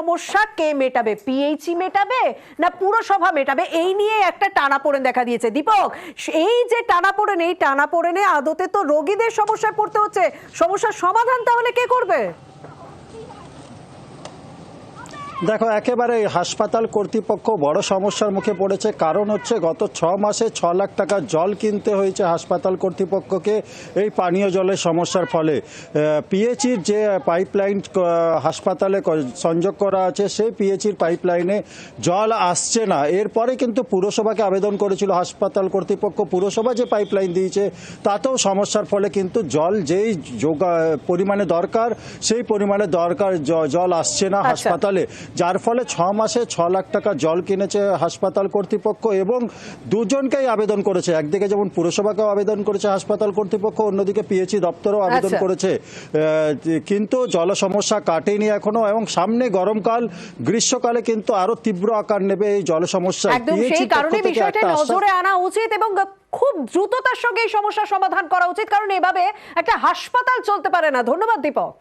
সমস্যা কে মেটাবে? পিএইচই মেটাবে না পুরসভা মেটাবে? এই নিয়ে একটা টানাপোড়েন দেখা দিয়েছে। দীপক, এই যে টানাপোড়েন, এই টানাপোড়েনে আদতে তো রোগীদের সমস্যায় পড়তে হচ্ছে, সমস্যার সমাধান তাহলে কে করবে? দেখো, একেবারে হাসপাতাল কর্তৃপক্ষ বড় সমস্যার মুখে পড়েছে। কারণ হচ্ছে গত 6 মাসে 6 লাখ টাকা জল কিনতে হয়েছে হাসপাতাল কর্তৃপক্ষকে এই পানীয় জলের সমস্যার ফলে। পিএইচির যে পাইপলাইন হাসপাতালে সংযোগ করা আছে, সেই পিএইচির পাইপলাইনে জল আসছে না। এরপরে কিন্তু পুরসভাকে আবেদন করেছিল হাসপাতাল কর্তৃপক্ষ। পুরসভা যে পাইপলাইন দিয়েছে তাতেও সমস্যার ফলে কিন্তু জল যেই পরিমাণে দরকার সেই পরিমাণে জল আসছে না হাসপাতালে, যার ফলে 6 মাসে 6 লাখ টাকা জল কিনেছে হাসপাতাল কর্তৃপক্ষ এবং দুজনকেই আবেদন করেছে। একদিকে যেমন পুরসভাকেও আবেদন করেছে হাসপাতাল কর্তৃপক্ষ, অন্যদিকে পিএইচি দপ্তরও আবেদন করেছে, কিন্তু জল সমস্যা কাটেনি এখনো এবং সামনে গরমকাল, গ্রীষ্মকালে কিন্তু আরো তীব্র আকার নেবে এই জল সমস্যা। একদম সেই কারণে বিষয়টা নজরে আনা উচিত এবং খুব দ্রুততার সঙ্গে এই সমস্যার সমাধান করা উচিত, কারণ এভাবে একটা হাসপাতাল চলতে পারে না। ধন্যবাদ দীপক।